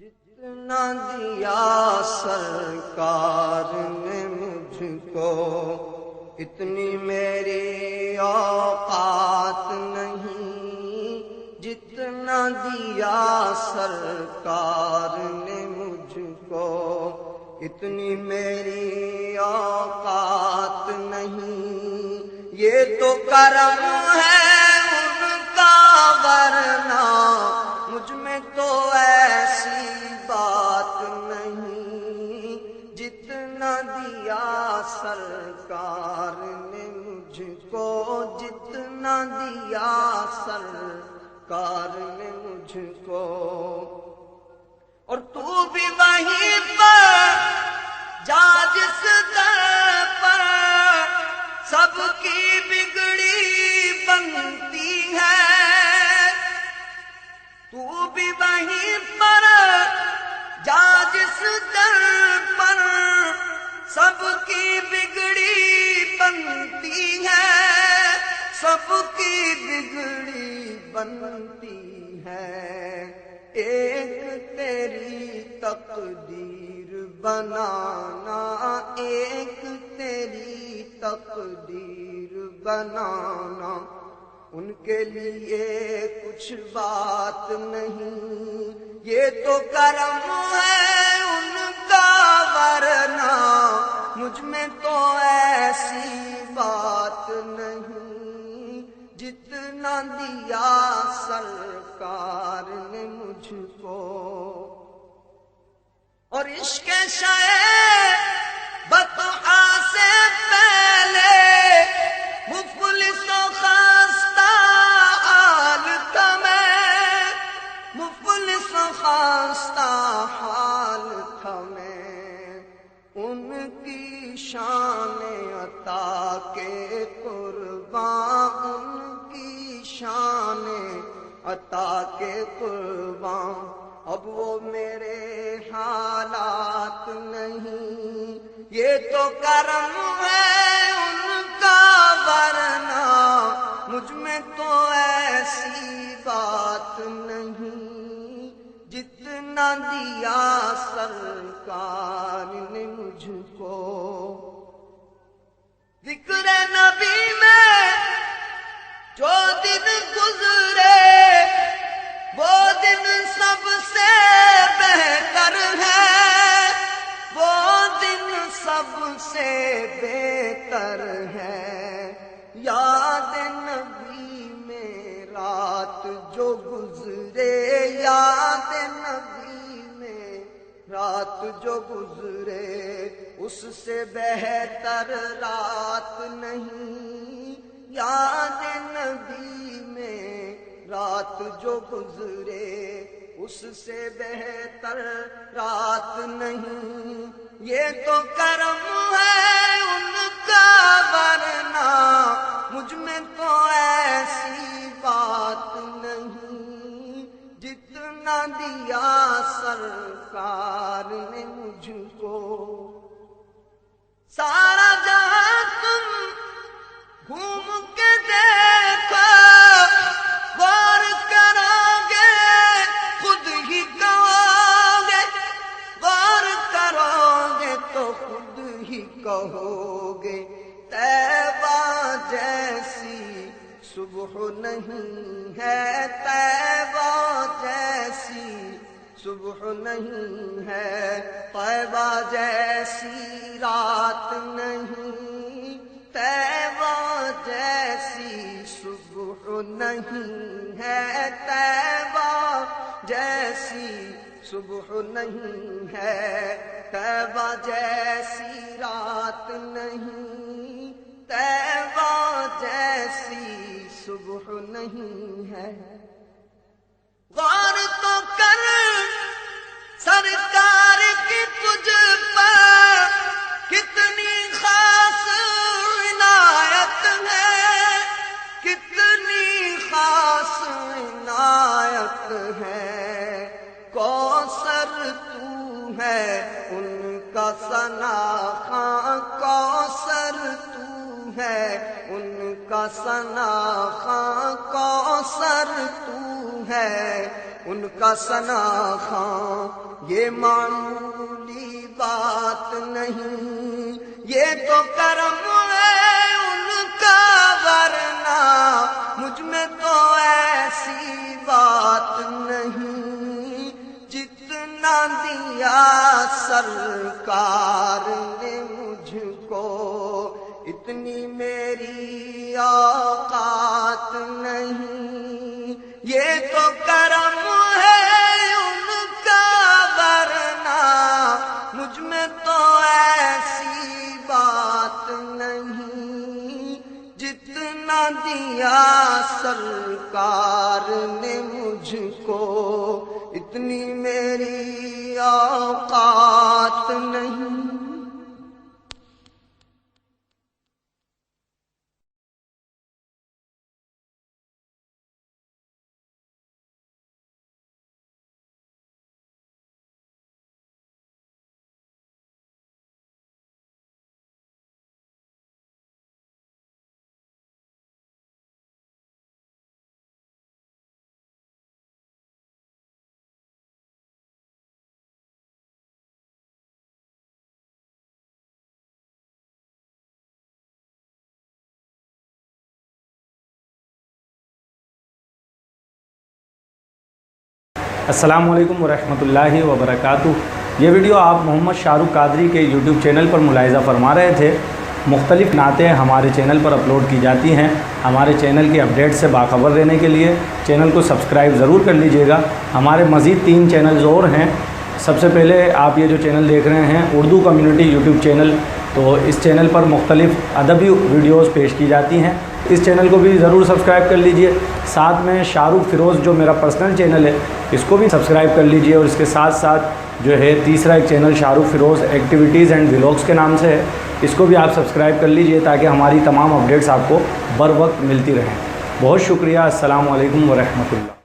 جتنا دیا سرکار نے مجھ کو اتنی میری اوقات نہیں، جتنا دیا سرکار نے مجھ کو اتنی میری اوقات نہیں، یہ تو کرم ہے ان کا ورنہ مجھ میں تو ایسی بات نہیں، جتنا دیا سرکار نے مجھ کو، جتنا دیا سرکار نے مجھ کو، اور تو بھی وہیں پر جا جس در پر سب کی بگڑی بنتی ہے، تو بھی وہیں پر جا جس در پر سب کی بگڑی بنتی ہے، سب کی بگڑی بنتی ہے، ایک تیری تقدیر بنانا، ایک تیری تقدیر بنانا، ان کے لیے کچھ بات نہیں، یہ تو کرم ہے ان کا ورنہ مجھ میں تو ایسی بات نہیں، جتنا دیا سرکار نے مجھ کو، اور عشق شے بطحا سے پہلے مفلس و خستہ حال تھا میں، مفلس و خستہ حال تھا میں، ان کی شان عطا کے قربان، ان کی شان عطا کے قربان، اب وہ میرے حالات نہیں، یہ تو کرم ہے ان کا ورنہ مجھ میں تو ایسی بات نہیں، جتنا دیا سرکار نے مجھ کو، ذکر نبی میں جو دن گزرے وہ دن سب سے بہتر ہے، وہ دن سب سے بہتر ہے، یاد نبی میں رات جو گزرے، یاد نبی میں رات جو گزرے اس سے بہتر رات نہیں، یاد نبی میں رات جو گزرے اس سے بہتر رات نہیں، یہ تو کرم ہے ان کا ورنہ مجھ میں تو ایسی بات نہیں، جتنا دیا سرکار نے مجھ کو، سارا جہاں تم گھوم کے دیکھو، غور کرو گے خود ہی کہو گے، غور کرو گے تو خود ہی کہو گے، طیبہ جیسی صبح نہیں ہے، طیبہ جیسی صبح نہیں ہے، طیبہ جیسی رات نہیں، طیبہ جیسی صبح نہیں ہے، طیبہ جیسی صبح نہیں ہے، طیبہ جیسی رات نہیں، طیبہ جیسی صبح نہیں ہے، غور تو کر سرکار کی تجھ پر کتنی خاص عنایت ہے، کتنی خاص عنایت ہے، کوثر تو ہے ان کا ثنا خواں، کوثر تو ہے ان کا ثنا خواں، کوثر تو ہے ان کا ثنا خواں، یہ معمولی بات نہیں، یہ تو کرم ہے ان کا، ورنہ مجھ میں تو ایسی بات نہیں، جتنا دیا سرکار نے مجھ کو، اتنی میری اوقات نہیں، یہ تو کرم ہے ان کا، ورنہ مجھ میں تو ایسی بات نہیں، جتنا دیا سرکار نے مجھ کو، اتنی میری اوقات نہیں۔ السلام علیکم ورحمۃ اللہ وبرکاتہ۔ یہ ویڈیو آپ محمد شاہ رخ قادری کے یوٹیوب چینل پر ملاحظہ فرما رہے تھے۔ مختلف نعتیں ہمارے چینل پر اپلوڈ کی جاتی ہیں۔ ہمارے چینل کی اپڈیٹ سے باخبر رہنے کے لیے چینل کو سبسکرائب ضرور کر لیجئے گا۔ ہمارے مزید 3 چینلز اور ہیں۔ سب سے پہلے آپ یہ جو چینل دیکھ رہے ہیں اردو کمیونٹی یوٹیوب چینل، تو اس چینل پر مختلف ادبی ویڈیوز پیش کی جاتی ہیں، اس چینل کو بھی ضرور سبسکرائب کر لیجئے۔ ساتھ میں شاہ رخ فیروز جو میرا پرسنل چینل ہے اس کو بھی سبسکرائب کر لیجئے، اور اس کے ساتھ ساتھ جو ہے تیسرا ایک channel Shah Rukh Feroz activities and vlogs کے نام سے ہے، اس کو بھی آپ سبسکرائب کر لیجئے تاکہ ہماری تمام اپڈیٹس آپ کو بر وقت ملتی رہیں۔ بہت شکریہ۔ السلام علیکم ورحمۃ اللہ۔